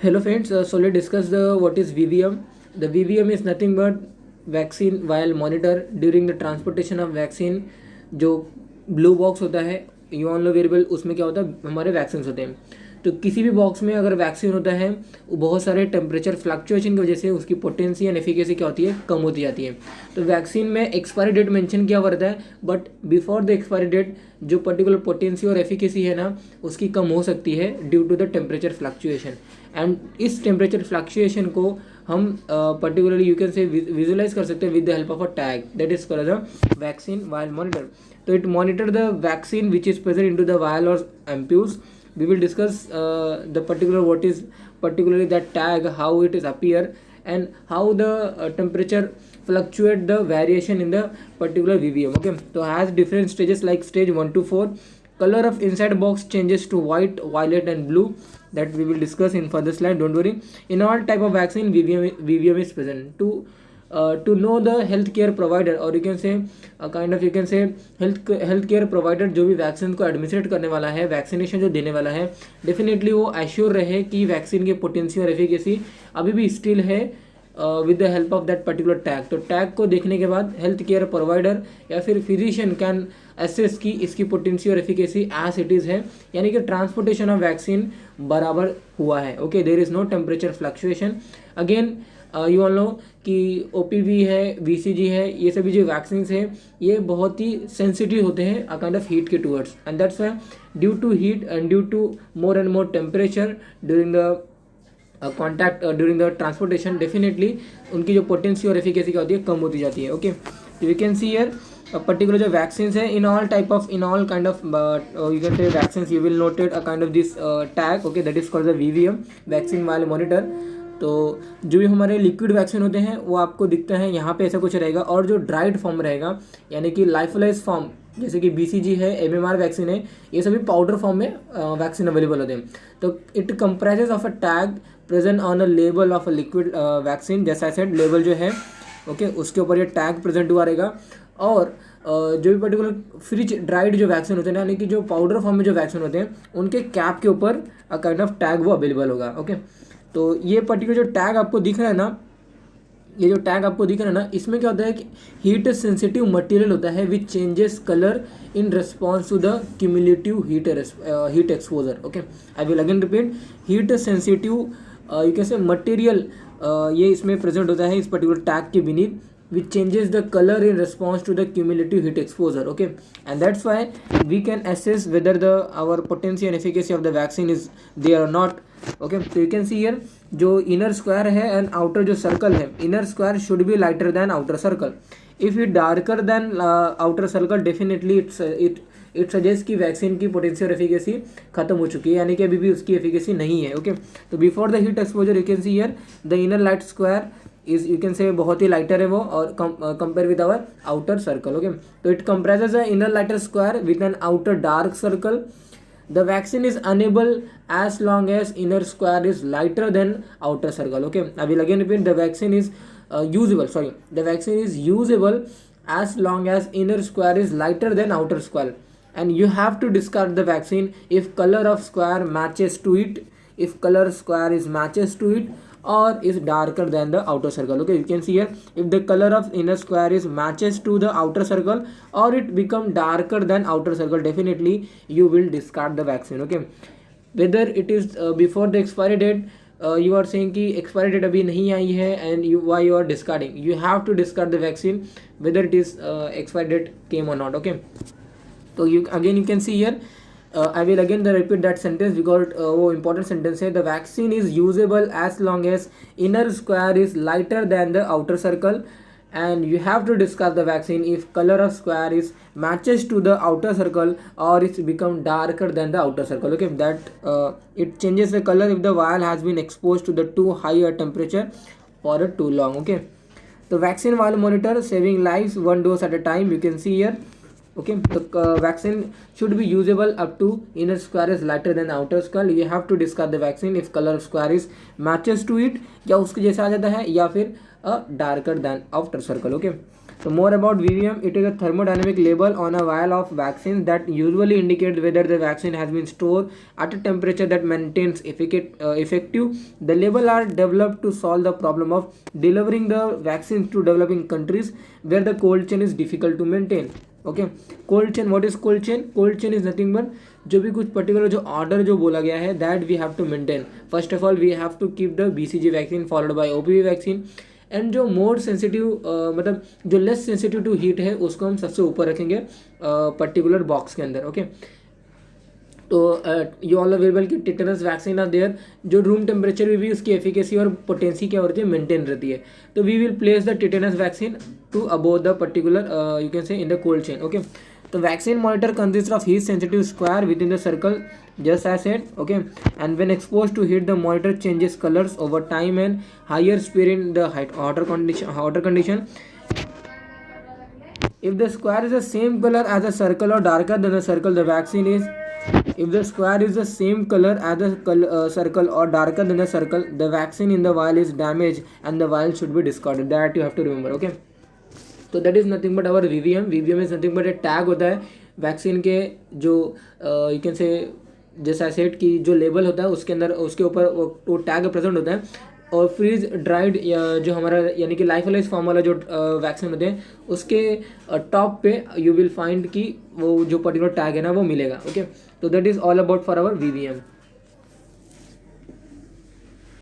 Hello friends, so let's discuss the what is VVM. The VVM is nothing but vaccine while monitor during the transportation of vaccine. जो blue box होता है you on low variable, उसमें क्या होता है हमारे vaccine होते हैं। तो किसी भी बॉक्स में अगर वैक्सीन होता है वो बहुत सारे टेम्परेचर फ्लक्चुएशन की वजह से उसकी पोटेंसी एंड एफिकेसी क्या होती है, कम होती जाती है। तो वैक्सीन में एक्सपायरी डेट मेंशन किया हुआ रहता है, but before the expiry date जो पर्टिकुलर पोटेंसी और एफिकेसी है ना उसकी कम हो सकती है due to the temperature fluctuation. And इस टेम्परेचर फ्लक्चुएशन को हम particularly you can say visualize कर सकते हैं with the help of a tag that is called the vaccine vial monitor. तो it monitor the vaccine which is present into the vial और ampoules. We will discuss the particular what is particularly that tag, how it is appear, and how the temperature fluctuate the variation in the particular VVM. Okay, so has different stages like stage 1 to 4. Color of inside box changes to white, violet and blue, that we will discuss in further slide, don't worry. In all type of vaccine VVM is present to know the health care provider, or you can say kind of you can say health care provider जो भी vaccine को administrate करने वाला है, vaccination जो देने वाला है, डेफिनेटली वो एश्योर रहे कि वैक्सीन की पोटेंसी और एफिकेसी अभी भी स्टिल है with the help of that particular tag. तो टैग को देखने के बाद हेल्थ केयर प्रोवाइडर या फिर फिजिशियन कैन एसेस की इसकी पोटेंसी और एफिकेसी एज इट इज़ है, यानी कि ट्रांसपोर्टेशन ऑफ वैक्सीन बराबर हुआ है। Okay, there is no temperature fluctuation. Again you all know कि OPV है, VCG है, ये सभी जो वैक्सीन है ये बहुत ही सेंसिटिव होते हैं अ काइंड ऑफ हीट के towards, and that's why due to heat and due to more and more temperature during the contact during the transportation, definitely उनकी जो पोटेंसी और एफिकेसी क्या होती है, कम होती जाती है। Okay, you can see here particular जो वैक्सीन है in all kind of you can से vaccine you will noted a kind of this tag. Okay, that is called the VVM, vaccine वाले मॉनिटर। तो जो भी हमारे लिक्विड वैक्सीन होते हैं वो आपको दिखता है यहाँ पे ऐसा कुछ रहेगा, और जो ड्राइड फॉर्म रहेगा यानी कि लाइफलाइज फॉर्म जैसे कि BCG है, MMR वैक्सीन है, ये सभी पाउडर फॉर्म में वैक्सीन अवेलेबल होते हैं। तो it comprises of a tag present on a label of a liquid vaccine. जैसा सेड लेबल जो है ओके उसके ऊपर ये टैग प्रेजेंट हुआ रहेगा, और जो भी पर्टिकुलर फ्रिज ड्राइड जो वैक्सीन होते हैं यानी कि जो पाउडर फॉर्म में जो वैक्सीन होते हैं उनके कैप के ऊपर अ काइंड ऑफ टैग वो अवेलेबल होगा। ओके, तो ये पर्टिकुलर जो टैग आपको दिख रहा है ना, ये जो टैग आपको दिख रहा है ना, इसमें क्या होता है कि हीट सेंसिटिव मटेरियल होता है which changes colour in response to the cumulative heat exposure. Okay, I will again repeat, heat sensitive you can say material ये इसमें प्रेजेंट होता है इस पर्टिकुलर टैग के beneath which changes the color in response to the cumulative heat exposure. Okay, and that's why we can assess whether the our potency and efficacy of the vaccine is there or not. Okay, so you can see here जो inner square है and outer जो circle है, inner square should be lighter than outer circle. If it darker than outer circle, definitely it suggest कि vaccine की potency और efficacy खत्म हो चुकी है, यानी कि अभी भी उसकी एफिकेसी नहीं है। ओके, तो before the heat exposure you can see here the inner light square is you can say बहुत ही लाइटर है वो, और compare with our outer circle. Okay, तो it comprises a inner lighter square with an outer dark circle. The vaccine is unable as long as inner square is lighter than outer circle. Okay, I will again repeat, the vaccine is the vaccine is usable as long as inner square is lighter than outer square, and you have to discard the vaccine if color of square matches to it, if color square is matches to it or is darker than the outer circle. Okay, you can see here if the color of inner square is matches to the outer circle or it become darker than outer circle, definitely you will discard the vaccine. Okay, whether it is before the expiry date, you are saying कि expiry date अभी नहीं आई है and why you are discarding, you have to discard the vaccine whether it is expiry date came or not. Okay, so you can see here I will again repeat that sentence because वो important sentence है, the vaccine is usable as long as inner square is lighter than the outer circle, and you have to discard the vaccine if color of square is matches to the outer circle or it's become darker than the outer circle. Okay, that it changes the color if the vial has been exposed to the too high a temperature for too long. Okay, the vaccine vial monitor saving lives one dose at a time, you can see here. Okay, the vaccine should be usable up to inner square is lighter than outer square. You have to discard the vaccine if color of square is matches to it, या उसके जैसा आ जाता है, या फिर darker than outer circle. Okay, So more about VVM, it is a thermodynamic label on a vial of vaccine that usually indicates whether the vaccine has been stored at a temperature that maintains effective. The label are developed to solve the problem of delivering the vaccines to developing countries where the cold chain is difficult to maintain. Okay, cold chain, what is cold chain? Cold chain is nothing but जो भी कुछ particular जो order जो बोला गया है that we have to maintain. First of all we have to keep the BCG vaccine followed by OPV vaccine, and जो more sensitive मतलब जो लेस सेंसिटिव टू हीट है उसको हम सबसे ऊपर रखेंगे पर्टिकुलर बॉक्स के अंदर. ओके, तो ये ऑल अवेलेबल की टिटेनस वैक्सीन आर देयर, जो रूम टेम्परेचर में भी उसकी एफिकेसी और पोटेंसी क्या होती है, मेंटेन रहती है. तो we will place the tetanus vaccine to above the particular you can say in the cold chain. Okay, तो vaccine monitor consist of heat sensitive square with in the circle just as said. Okay, and when exposed to heat the monitor changes colors over time and higher speed in the hotter condition. If the square is the same color as a circle or darker than the circle, the vaccine is, if the square is the same color as the circle or darker than the circle, the vaccine in the vial is damaged and the vial should be discarded. That you have to remember. Okay, तो that is nothing but our VVM. VVM is nothing but a tag होता है vaccine के, जो you can से जैसा set कि जो label होता है उसके अंदर उसके ऊपर वो टैग प्रेजेंट होता है. और फ्रीज ड्राइड जो हमारा यानी कि लाइफलाइज फॉर्म वाला जो वैक्सीन होते हैं उसके टॉप पे यू विल फाइंड कि वो जो पर्टिकुलर टैग है ना वो मिलेगा. ओके, तो that is all about for our VVM.